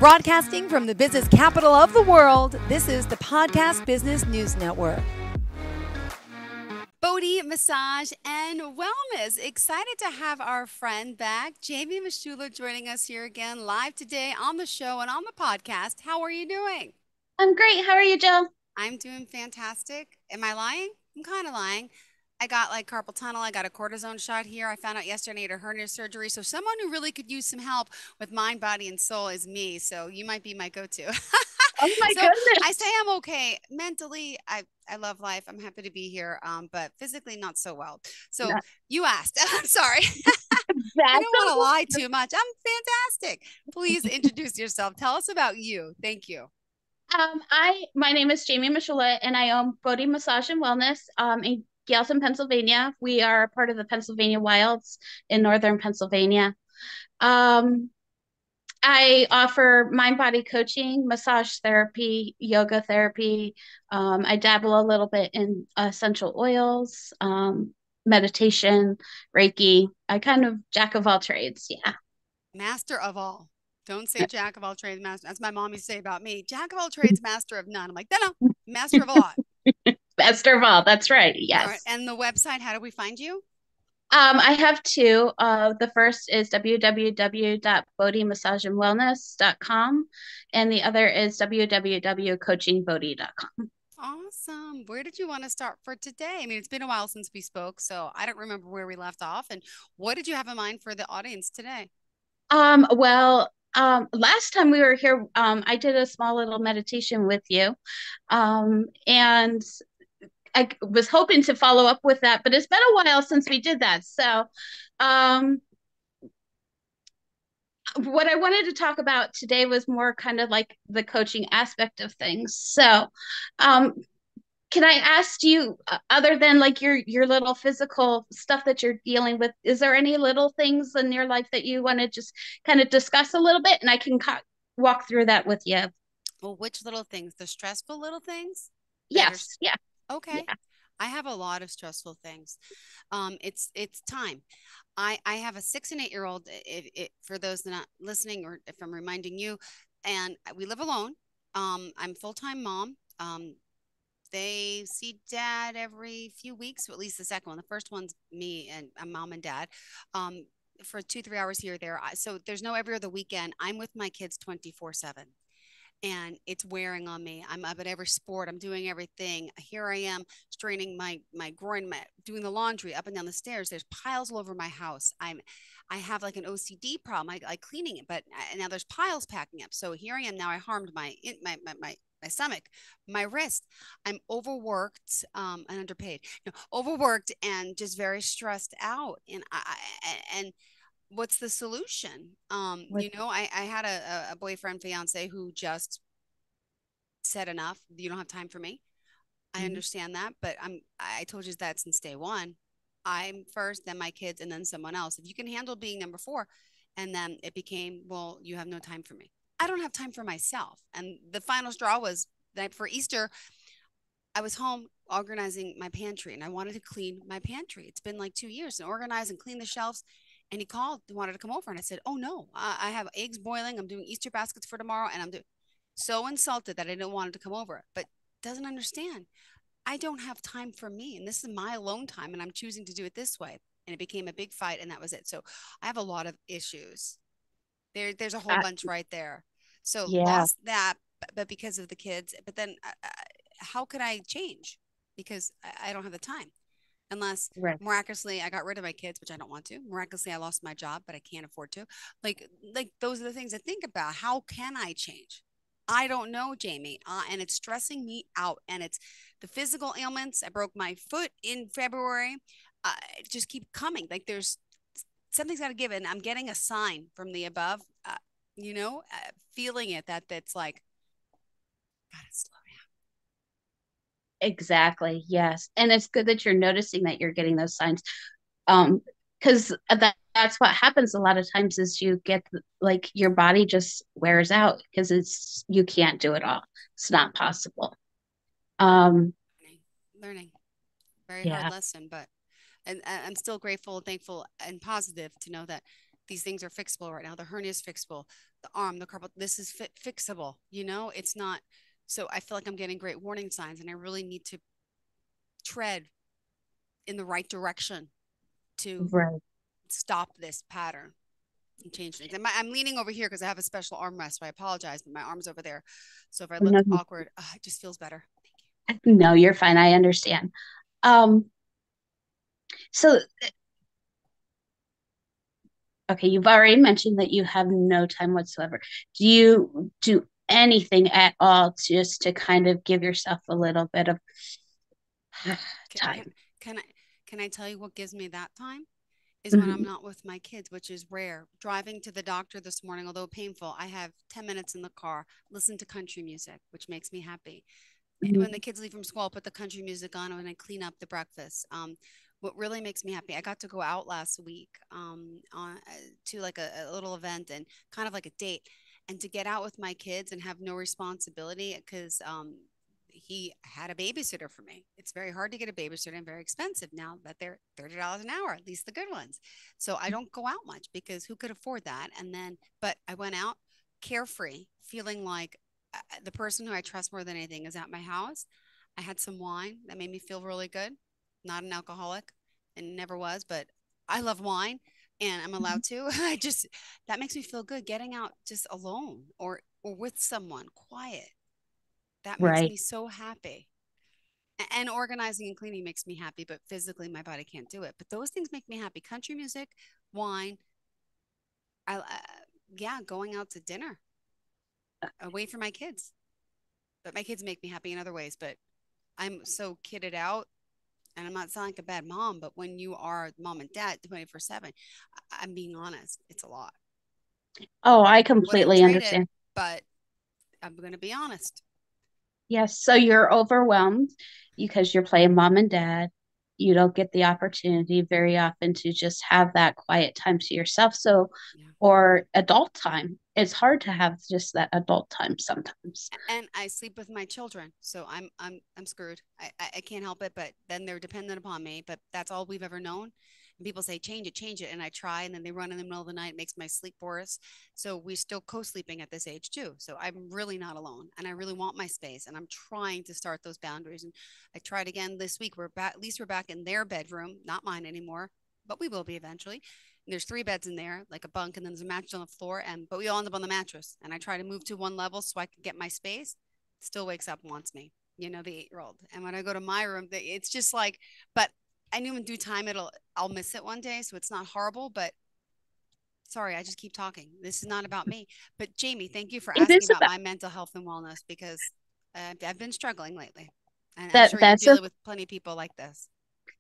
Broadcasting from the business capital of the world, this is the Podcast Business News Network. Bodhi Massage and Wellness. Excited to have our friend back, Jaimee Mashula, joining us here again live today on the show and on the podcast. How are you doing? I'm great. How are you, Jill? I'm doing fantastic. Am I lying? I'm kind of lying. I got like carpal tunnel. I got a cortisone shot here. I found out yesterday I had a hernia surgery. So someone who really could use some help with mind, body, and soul is me. So you might be my go-to. Oh my So goodness. I say I'm okay. Mentally, I love life. I'm happy to be here. But physically not so well. So No, you asked. I'm sorry. I that's don't want to lie too much. I'm fantastic. Please introduce yourself. Tell us about you. Thank you. my name is Jaimee Mashula, and I own Bodhi Massage and Wellness in Gailton, Pennsylvania. We are part of the Pennsylvania Wilds in northern Pennsylvania. Um, I offer mind body coaching, massage therapy, yoga therapy. I dabble a little bit in essential oils, meditation, Reiki. I kind of jack of all trades. Yeah. Master of all. Don't say jack of all trades, master. That's my mom used to say about me. Jack of all trades, master of none. I'm like, no, master of a lot. Best of all. That's right. All right. Yes. And the website, how do we find you? I have two. The first is www.bodhimassageandwellness.com, and the other is www.coachingbodhi.com. Awesome. Where did you want to start for today? I mean, it's been a while since we spoke, so I don't remember where we left off. And what did you have in mind for the audience today? Last time we were here, I did a small little meditation with you, and I was hoping to follow up with that, but it's been a while since we did that. So, um, what I wanted to talk about today was more kind of like the coaching aspect of things. So, um, can I ask you, other than like your little physical stuff that you're dealing with, is there any little things in your life that you want to just kind of discuss a little bit, and I can walk through that with you? Well, which little things? The stressful little things that are Yes, yeah, okay. yeah. I have a lot of stressful things. It's time. I have a 6 and 8 year old. For those that are not listening, or if I'm reminding you, and we live alone. I'm full time mom. They see dad every few weeks, or at least the second one. The first one's me and mom and dad. For 2, 3 hours here or there. So there's no every other weekend. I'm with my kids 24/7, and it's wearing on me. I'm up at every sport. I'm doing everything. Here I am straining my groin, doing the laundry up and down the stairs. There's piles all over my house. I have like an OCD problem. I like cleaning it, but now there's piles packing up. So here I am now. I harmed my stomach, my wrist. I'm overworked and underpaid. Overworked and just very stressed out. And what's the solution? I had a boyfriend, fiance who just said enough. You don't have time for me. I Mhm. understand that, but I told you that since day one. I'm first, then my kids, and then someone else. If you can handle being number four, and then it became, well, you have no time for me. I don't have time for myself. And the final straw was that for Easter, I was home organizing my pantry, and I wanted to clean my pantry. It's been like 2 years and organize and clean the shelves. And he called, he wanted to come over. And I said, oh no, I have eggs boiling. I'm doing Easter baskets for tomorrow. And I'm so insulted that I didn't want him to come over, but doesn't understand. I don't have time for me. And this is my alone time. And I'm choosing to do it this way. And it became a big fight. And that was it. So I have a lot of issues. There's a whole Uh, bunch right there. So yeah, lost that, but because of the kids. But then how could I change? Because I don't have the time. Unless right. miraculously I got rid of my kids, which I don't want to. Miraculously I lost my job, but I can't afford to. Like those are the things I think about. How can I change? I don't know, Jaimee, and it's stressing me out. And it's the physical ailments. I broke my foot in February. Just keep coming. Like there's something's got to give, and I'm getting a sign from the above. Feeling it that's like, gotta slow Exactly. Yes. And it's good that you're noticing that you're getting those signs. Because that's what happens a lot of times is you get like your body just wears out because you can't do it all. It's not possible. Um, learning. Very hard yeah. lesson, but and I'm still grateful, thankful, and positive to know that these things are fixable right now. The hernia is fixable, the arm, the carpal, this is fixable. It's not. So I feel like I'm getting great warning signs, and I really need to tread in the right direction to Right. stop this pattern and change things. I'm leaning over here because I have a special armrest, so I apologize, but my arm's over there. So if I look No, awkward, it just feels better. no, you're fine. I understand. Um, so okay, you've already mentioned that you have no time whatsoever. Do you do anything at all just to kind of give yourself a little bit of Can, can, time? can I can I tell you what gives me that time? Is when I'm Mhm. not with my kids, which is rare. Driving to the doctor this morning, although painful, I have 10 minutes in the car, listen to country music, which makes me happy. When the Mhm. kids leave from school, I'll put the country music on when I clean up the breakfast. What really makes me happy, I got to go out last week to like a little event and kind of like a date, and to get out with my kids and have no responsibility because he had a babysitter for me. It's very hard to get a babysitter and very expensive now that they're $30 an hour, at least the good ones. So I don't go out much because who could afford that? But I went out carefree, feeling like the person who I trust more than anything is at my house. I had some wine that made me feel really good. Not an alcoholic and never was, but I love wine and I'm allowed to. That makes me feel good getting out just alone or with someone quiet. That makes Right. me so happy. And organizing and cleaning makes me happy, but physically my body can't do it. But those things make me happy. Country music, wine, yeah, going out to dinner away from my kids. But my kids make me happy in other ways. But I'm so kitted out, and I'm not sounding like a bad mom, but when you are mom and dad 24/7, I'm being honest, it's a lot. Oh, I Wouldn't completely trade it, understand. but I'm going to be honest. Yes, so you're overwhelmed because you're playing mom and dad. You don't get the opportunity very often to just have that quiet time to yourself. So, Yeah. or adult time. It's hard to have just that adult time sometimes. And I sleep with my children, so I'm screwed. I can't help it, but then they're dependent upon me. But that's all we've ever known. And people say change it, and I try, and then they run in the middle of the night. It makes my sleep worse. So we're still co-sleeping at this age too. So I'm really not alone, and I really want my space, and I'm trying to start those boundaries. And I tried again this week. We're back. At least we're back in their bedroom, not mine anymore, but we will be eventually. And there's three beds in there, like a bunk, and then there's a mattress on the floor. But we all end up on the mattress. And I try to move to one level so I can get my space. Still wakes up and wants me, the 8-year-old. And when I go to my room, it's just like, but I knew in due time I'll miss it one day, so it's not horrible. But sorry, I just keep talking. This is not about me. But Jaimee, thank you for It asking is about about my mental health and wellness because I've been struggling lately, and I'm that. sure you're dealing with plenty of people like this.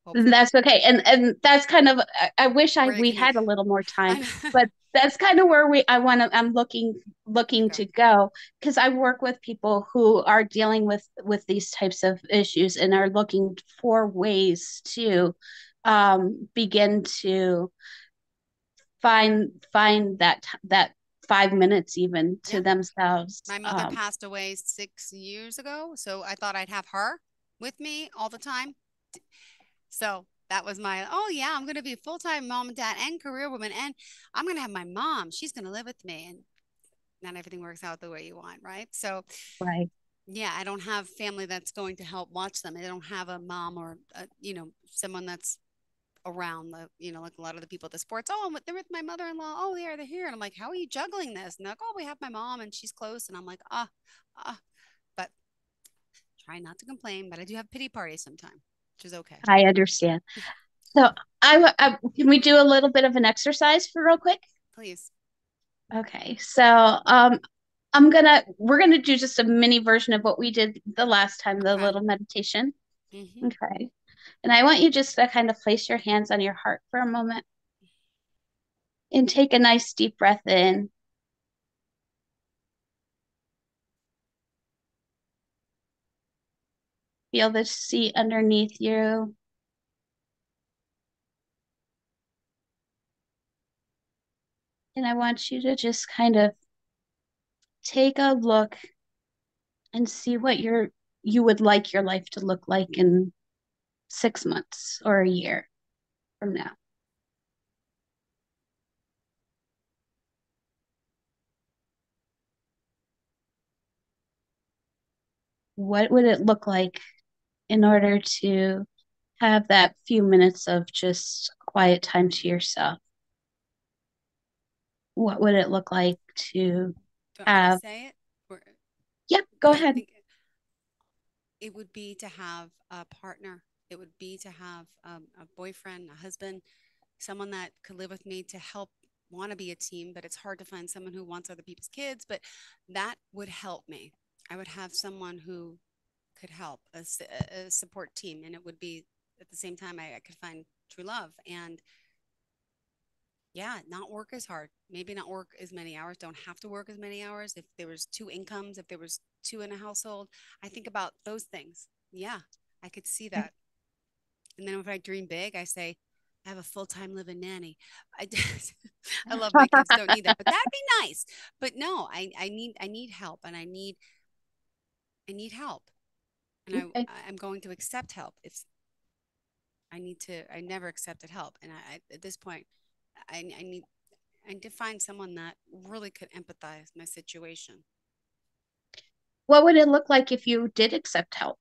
Hopefully, That's okay. And that's kind of I wish where you we can. had a little more time, I know. but that's kind of where I'm looking Okay. to go because I work with people who are dealing with these types of issues and are looking for ways to begin to find that 5 minutes even to Yeah. themselves. My mother passed away 6 years ago, so I thought I'd have her with me all the time. So that was oh yeah, I'm gonna be a full-time mom and dad and career woman, and I'm gonna have my mom. She's gonna live with me, and not everything works out the way you want, right? So Right. yeah, I don't have family that's going to help watch them. I don't have a mom or someone that's around like a lot of the people at the sports. Oh, they're with my mother-in-law. Oh, yeah, they're here. And I'm like, how are you juggling this? And they're like, oh, we have my mom and she's close. And I'm like, but try not to complain. But I do have pity parties sometimes, which is okay. I understand. So can we do a little bit of an exercise for real quick? Please. Okay, so we're gonna do just a mini version of what we did the last time, the Okay. little meditation. Mm-hmm. Okay. And I want you just to kind of place your hands on your heart for a moment and take a nice deep breath in. Feel the seat underneath you. And I want you to just kind of take a look and see what you would like your life to look like in 6 months or a year from now. what would it look like in order to have that few minutes of just quiet time to yourself? What would it look like to Do you want me to have? say it? Or, Yep, go yeah, I ahead. think it would be to have a partner. It would be to have a boyfriend, a husband, someone that could live with me to help want to be a team, but it's hard to find someone who wants other people's kids, but that would help me. I would have someone who could help a support team, and it would be at the same time I could find true love and yeah, not work as hard, maybe not work as many hours, don't have to work as many hours. If there was two incomes, if there was two in a household, I think about those things. Yeah, I could see that. And then if I dream big, I say I have a full-time living nanny. I I love my kids, don't need that, but that'd be nice. But no, I need help, and I need help, and Okay. I'm going to accept help if I need to. I never accepted help, and at this point, I need I need to find someone that really could empathize my situation. What would it look like if you did accept help?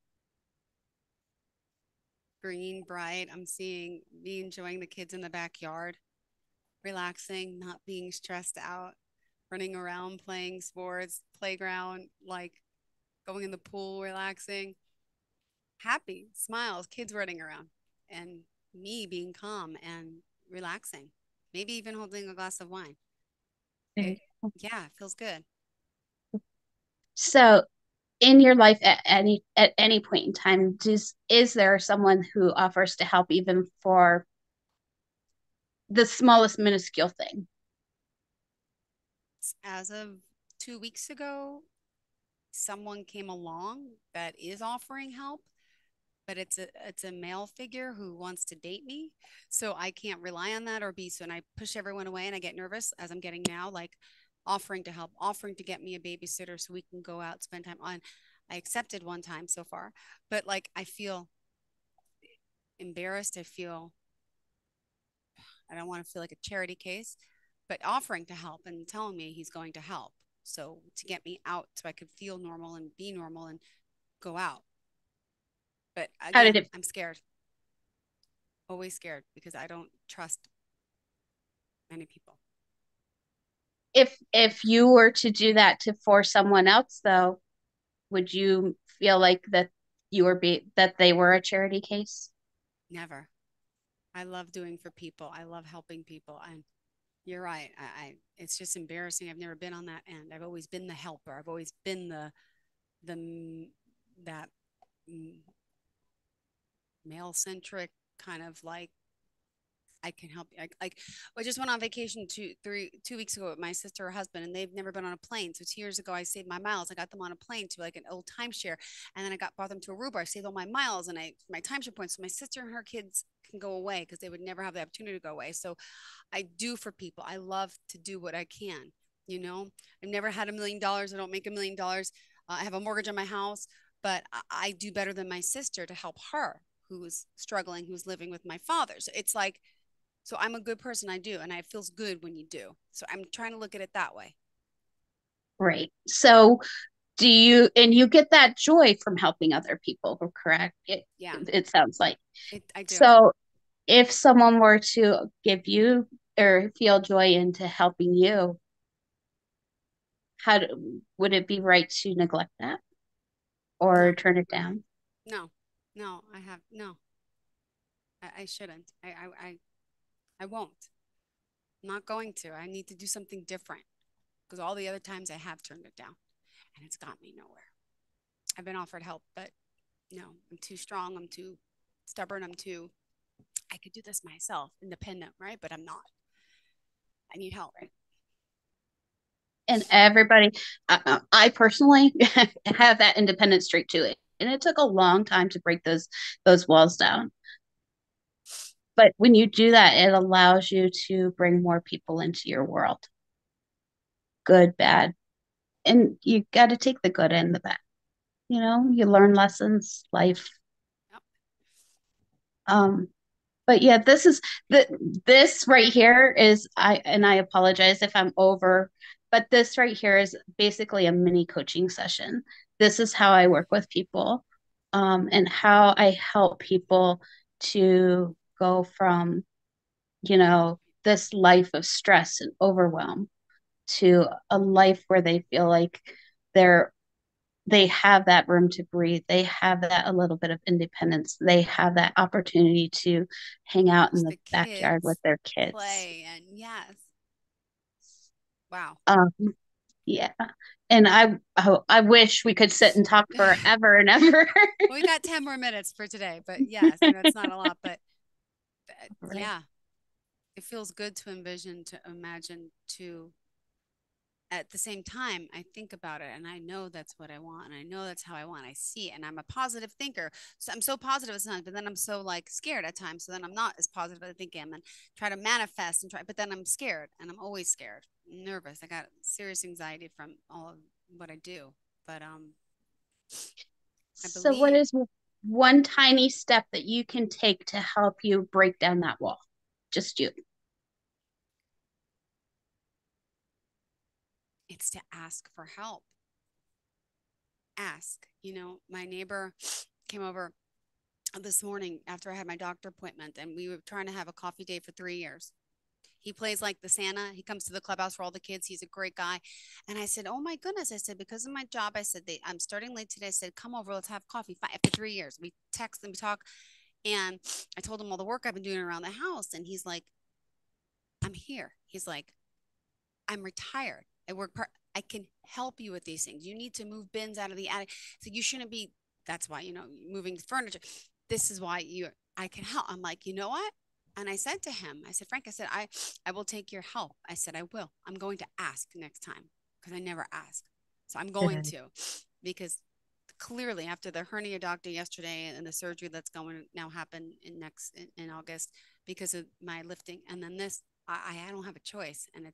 Green, bright. I'm seeing me enjoying the kids in the backyard, relaxing, not being stressed out, running around, playing sports, playground, like going in the pool, relaxing, happy, smiles, kids running around, and me being calm and relaxing. Maybe even holding a glass of wine. It, Okay. yeah, it feels good. So in your life at any point in time, is there someone who offers to help even for the smallest minuscule thing? As of 2 weeks ago, someone came along that is offering help, but it's a male figure who wants to date me. So I can't rely on that or be so, and I push everyone away and I get nervous as I'm getting now, like offering to help, offering to get me a babysitter so we can go out, spend time on. I accepted one time so far, but like I feel embarrassed. I don't want to feel like a charity case, but offering to help and telling me he's going to help. So to get me out so I could feel normal and be normal and go out. But How did again, it I'm scared, always scared because I don't trust many people. if you were to do that to for someone else though, would you feel like that that they were a charity case? Never. I love doing for people. I love helping people. And you're right. It's just embarrassing. I've never been on that end. I've always been the helper. I've always been the that male centric kind of like I can help you. Like I just went on vacation 2 weeks ago with my sister, her husband, and they've never been on a plane. So 2 years ago, I saved my miles. I got them on a plane to like an old timeshare, and then I got brought them to Aruba. I saved all my miles and I my timeshare points. So my sister and her kids can go away because they would never have the opportunity to go away. So I do for people. I love to do what I can. You know, I've never had $1 million. I don't make $1 million. I have a mortgage on my house, but I do better than my sister to help her who's struggling, who's living with my father. So it's like so I'm a good person. I do. And it feels good when you do. So I'm trying to look at it that way. Right. So you get that joy from helping other people, correct? Yeah, It sounds like. I do. So if someone were to give you or feel joy into helping you, would it be right to neglect that or No, turn it down? no, no, I have, no, I shouldn't. I won't. I'm not going to. I need to do something different because all the other times I have turned it down and it's got me nowhere. I've been offered help, but no, I'm too strong. I'm too stubborn. I could do this myself, independent, right? But I'm not. I need help. And everybody, I personally have that independent streak to it, and it took a long time to break those walls down. But when you do that, it allows you to bring more people into your world, good, bad, and you got to take the good and the bad. You learn lessons, life. Yep. Um, but yeah, this right here is I apologize if I'm over, but this right here is basically a mini coaching session. this is how I work with people, and how I help people to go from, this life of stress and overwhelm to a life where they feel like they're they have that room to breathe. They have that a little bit of independence. They have that opportunity to hang out in Watch the the backyard with kids their kids. play, and yes, wow. Um, yeah. And I wish we could sit and talk forever and ever. Well, we got 10 more minutes for today, but yes, I know it's not a lot, but Right. yeah, it feels good to envision, to imagine, to at the same time, I think about it and I know that's what I want. And I know that's how I want. I see it. And I'm a positive thinker. So I'm so positive as not, but then I'm so like scared at times. So then I'm not as positive as I think I am and try to manifest and try, but then I'm scared and I'm always scared, nervous. I got serious anxiety from all of what I do. But I So, what believe is one tiny step that you can take to help you break down that wall? Just you. it's to ask for help. Ask. My neighbor came over this morning after I had my doctor appointment, and we were trying to have a coffee date for 3 years. He plays like the Santa. He comes to the clubhouse for all the kids. He's a great guy. And I said, "Oh my goodness." I said, "Because of my job," I said, I'm starting late today. I said, "Come over. Let's have coffee." After 3 years, we text and we talk. And I told him all the work I've been doing around the house. And he's like, "I'm here." He's like, "I'm retired. I work part. I can help you with these things. You need to move bins out of the attic. So you shouldn't be. That's why, moving furniture. This is why I can help." I'm like, "You know what?" And I said to him, I said, "Frank," I said, I will take your help. I said, "I will. I'm going to ask next time because I never ask. So I'm going Good. to, because clearly after the hernia doctor yesterday and the surgery that's going to now happen in August because of my lifting. And then this, I don't have a choice. And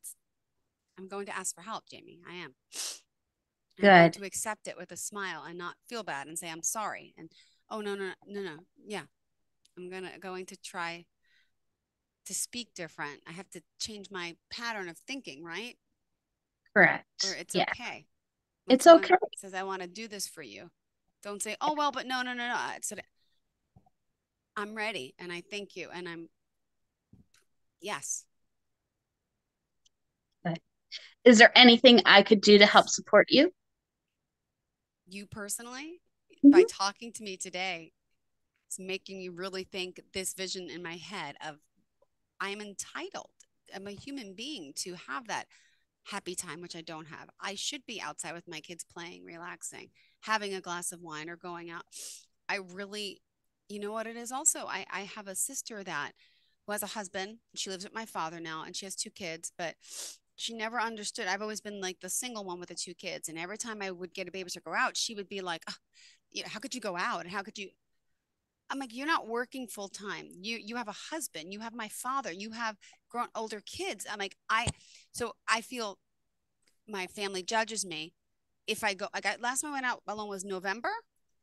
I'm going to ask for help, Jaimee. I am. And I'm going Good. to accept it with a smile and not feel bad and say, "I'm sorry." And, "Oh, no, no, no, no. Yeah. I'm going to try to speak different. I have to change my pattern of thinking, right? Where Correct. it's Yeah. okay. When It's someone okay. says, "I want to do this for you," don't say, "Oh, well, but no, no, no, no." It's that I'm ready and I thank you. And yes, Good. Is there anything I could do to help support you? you personally, by Mhm. talking to me today, it's making me really think this vision in my head of I'm entitled. I'm a human being to have that happy time, which I don't have. I should be outside with my kids playing, relaxing, having a glass of wine or going out. I really, you know what it is also? I have a sister that who has a husband. She lives with my father now and she has two kids, but she never understood. I've always been like the single one with the two kids. And every time I would get a babysitter to go out, she would be like, "Oh, how could you go out? And how could you?" I'm like, "You're not working full time. You have a husband, you have my father, you have grown older kids." I'm like, so I feel my family judges me if I go. I got last time I went out alone was November.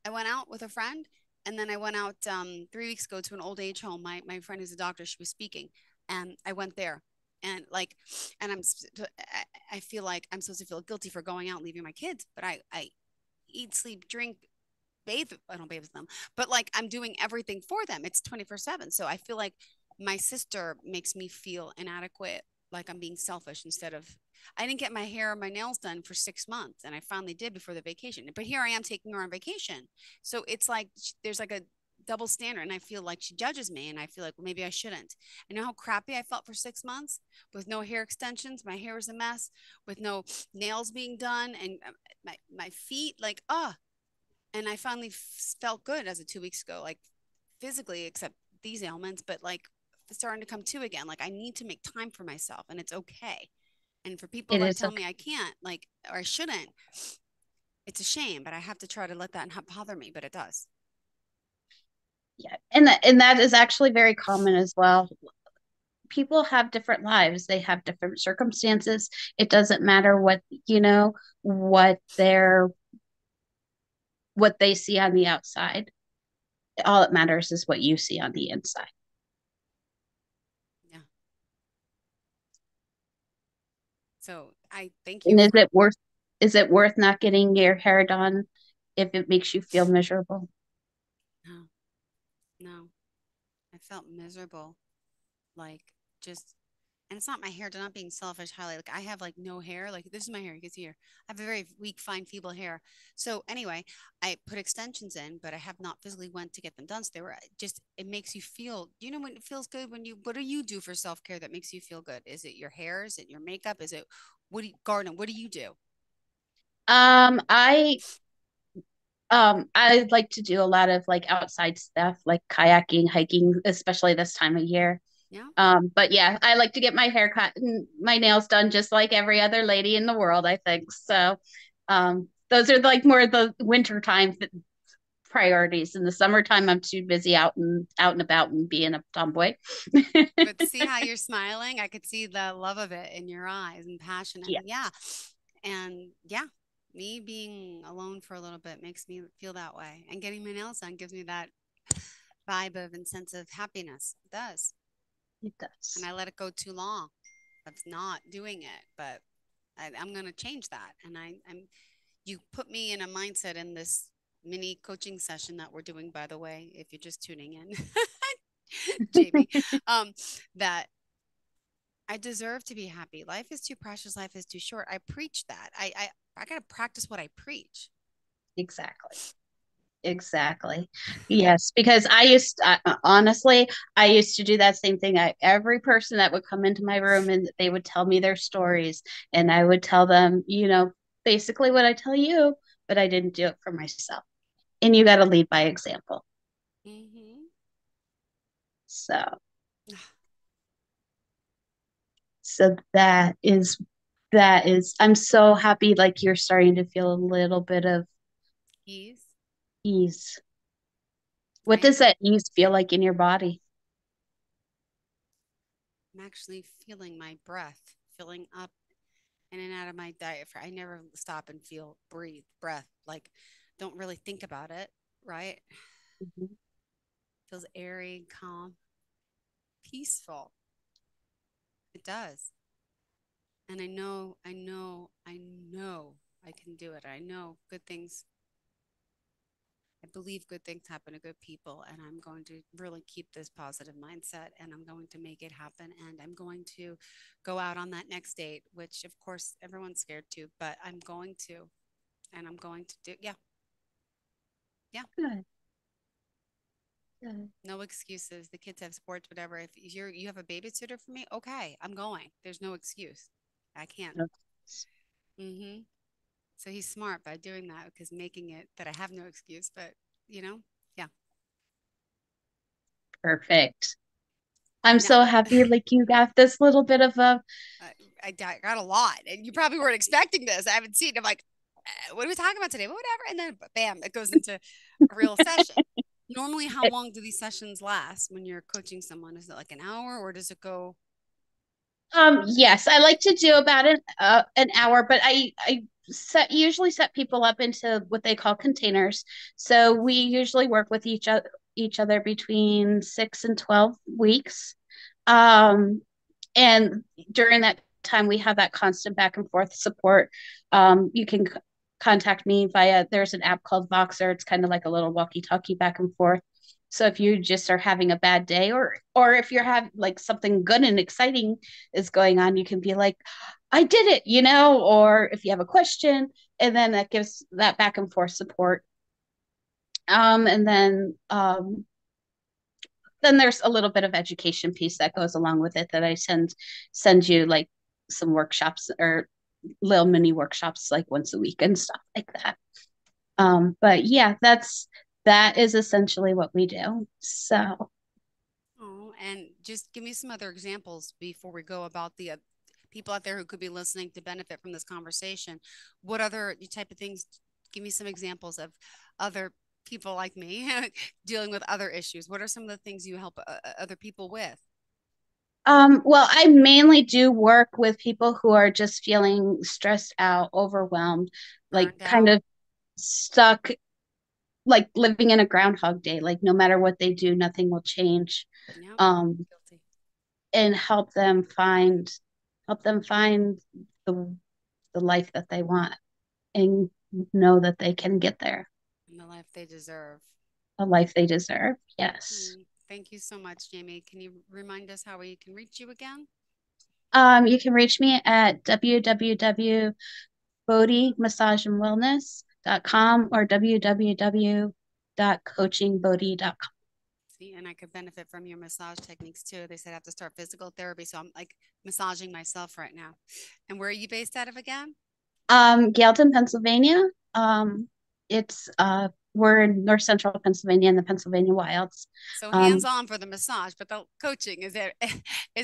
I went out with a friend, and then I went out 3 weeks ago to an old age home. My friend who's a doctor, she was speaking, and I went there, and like, and I feel like I'm supposed to feel guilty for going out and leaving my kids, but I eat, sleep, drink, bathe. I don't bathe with them, but like I'm doing everything for them. It's 24/7. So I feel like my sister makes me feel inadequate, like I'm being selfish instead of. I didn't get my hair or my nails done for 6 months, and I finally did before the vacation. But here I am taking her on vacation, so it's like there's like a double standard, and I feel like she judges me, and I feel like, well, maybe I shouldn't. I know how crappy I felt for 6 months with no hair extensions. My hair was a mess, with no nails being done, and my feet like and I finally felt good as of 2 weeks ago, like physically, except these ailments, but like starting to come to again. Like I need to make time for myself, and it's okay. And for people It that is tell okay. me I can't, like, or I shouldn't, it's a shame, but I have to try to let that not bother me, but it does. Yeah. And that is actually very common as well. People have different lives. They have different circumstances. It doesn't matter what what they see on the outside. All that matters is what you see on the inside. Yeah. So I thank you And for is it worth not getting your hair done if it makes you feel miserable. No, no. I felt miserable. Like just, and it's not my hair. Not being selfish, highlight. Like I have like no hair. Like this is my hair. You can see here. I have a very weak, fine, feeble hair. So anyway, I put extensions in, but I have not physically went to get them done. So they were just. It makes you feel. You know when it feels good when you. What do you do for self care that makes you feel good? Is it your hair? Is it your makeup? Is it what do you garden? What do you do? Um, I I like to do a lot of like outside stuff, like kayaking, hiking, especially this time of year. Yeah. But yeah, I like to get my hair cut and my nails done just like every other lady in the world, I think. So, those are like more the winter time priorities. In the summertime, I'm too busy out and about and being a tomboy. But see how you're smiling? I could see the love of it in your eyes and passion. Yeah, And yeah. And yeah, me being alone for a little bit makes me feel that way. And getting my nails done gives me that vibe of and sense of happiness. It does. it And does. I let it go too long of not doing it. But I'm going to change that. And you put me in a mindset in this mini coaching session that we're doing, by the way, if you're just tuning in, Jaimee, um, that I deserve to be happy. Life is too precious. Life is too short. I preach that. I got to practice what I preach. Exactly. Exactly. Yes, because honestly, I used to do that same thing. Every person that would come into my room and they would tell me their stories, and I would tell them, basically what I tell you, but I didn't do it for myself. And you got to lead by example. Mm-hmm. So, so I'm so happy like you're starting to feel a little bit of Ease. ease. I What does am. that ease feel like in your body? I'm actually feeling my breath filling up in and out of my diaphragm. I never stop and feel breathe, breath. Like, don't really think about it, right? Mhm. Feels airy, calm, peaceful. It does. And I know I can do it. I know good things. I believe good things happen to good people, and I'm going to really keep this positive mindset and I'm going to make it happen. And I'm going to go out on that next date, which of course everyone's scared to, but I'm going to, and I'm going to do, yeah, yeah, Good. Good. no excuses. The kids have sports, whatever. If you have a babysitter for me, okay, I'm going. There's no excuse. I can't. Okay. Mm-hmm. So he's smart by doing that because making it that I have no excuse, but you know, yeah. Perfect. I'm Now, so happy like you got this little bit of a uh, I got a lot, and you probably weren't expecting this. I haven't seen it. I'm like, what are we talking about today? Well, whatever. And then, bam, it goes into a real session. Normally, how long do these sessions last when you're coaching someone? Is it like an hour, or does it go? yes, I like to do about an hour, but I usually set people up into what they call containers. So we usually work with each other between 6 and 12 weeks. Um, and during that time, we have that constant back and forth support. You can contact me via, there's an app called Voxer. It's kind of like a little walkie-talkie back and forth. So if you just are having a bad day, or if you're having like something good and exciting is going on, you can be like, I did it, or if you have a question, and then that gives that back and forth support. And then there's a little bit of education piece that goes along with it that I send you like some workshops or little mini workshops like once a week and stuff like that. But yeah, that is essentially what we do. So Oh, and just give me some other examples before we go about the people out there who could be listening to benefit from this conversation. What other type of things? Give me some examples of other people like me dealing with other issues. What are some of the things you help other people with? well, I mainly do work with people who are just feeling stressed out, overwhelmed, like Burned kind out? of stuck, like living in a groundhog day, like no matter what they do, nothing will change. Yep. Um, Guilty. and help them find the the life that they want and know that they can get there. the life they deserve. A life they deserve. Yes. Thank you so much, Jaimee. Can you remind us how we can reach you again? You can reach me at www.bodhimassageandwellness.com or www.coachingbodhi.com. See, and I could benefit from your massage techniques too. They said I have to start physical therapy, so I'm like massaging myself right now. And where are you based out of again? Gailton, Pennsylvania. We're in North Central Pennsylvania in the Pennsylvania wilds. So hands-on for the massage, but the coaching is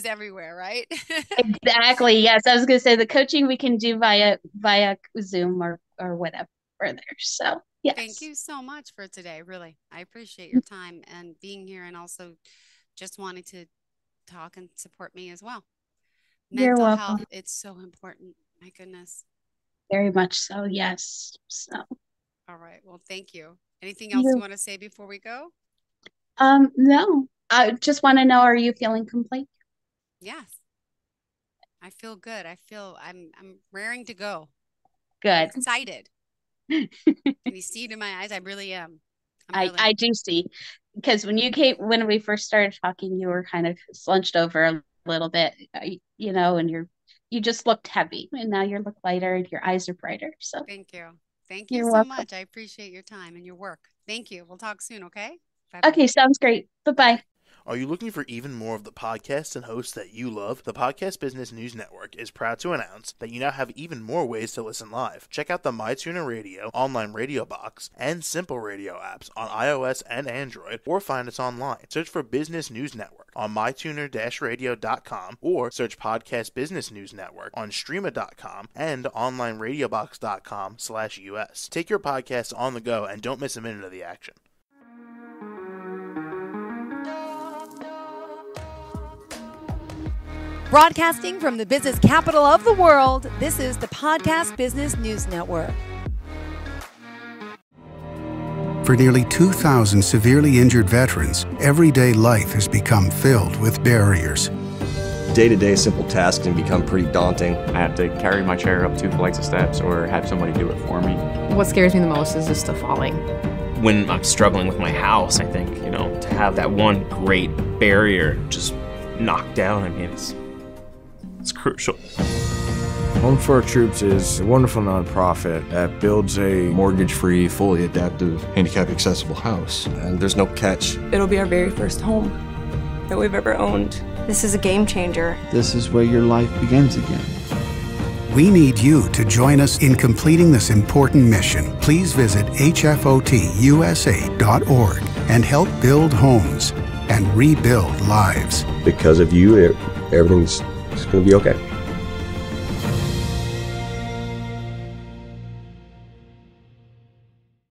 everywhere, right? Exactly. Yes, I was going to say the coaching we can do via Zoom or whatever there. So yes. Thank you so much for today. Really, I appreciate your time and being here, and also just wanting to talk and support me as well. Mental health, it's so important. My goodness. Very much so. Yes. So. All right. Well, thank you. Anything else you want to say before we go? No. I just want to know, are you feeling complete? Yes. I feel good. I'm raring to go. Good. I'm excited. Can you see it in my eyes? I really am. I do see, because when we first started talking, you were kind of slunched over a little bit, and you just looked heavy, and now you look lighter and your eyes are brighter. So thank you. Thank you so welcome. much. I appreciate your time and your work. Thank you. We'll talk soon, okay? Bye-bye. Okay, sounds great. Bye-bye. Are you looking for even more of the podcasts and hosts that you love? The Podcast Business News Network is proud to announce that you now have even more ways to listen live. Check out the MyTuner Radio, online radio box, and Simple Radio apps on iOS and Android, or find us online. Search for Business News Network on mytuner-radio.com, or search Podcast Business News Network on streama.com and onlineradiobox.com/US. Take your podcast on the go and don't miss a minute of the action. Broadcasting from the business capital of the world, this is the Podcast Business News Network. For nearly 2,000 severely injured veterans, everyday life has become filled with barriers. Day-to-day simple tasks can become pretty daunting. I have to carry my chair up 2 flights of steps or have somebody do it for me. What scares me the most is just the falling. When I'm struggling with my house, I think, to have that one great barrier just knocked down, it's crucial. Home for Our Troops is a wonderful nonprofit that builds a mortgage-free, fully adaptive, handicap-accessible house. And there's no catch. It'll be our very first home that we've ever owned. This is a game changer. This is where your life begins again. We need you to join us in completing this important mission. Please visit hfotusa.org and help build homes and rebuild lives. Because of you, everything's going to be okay.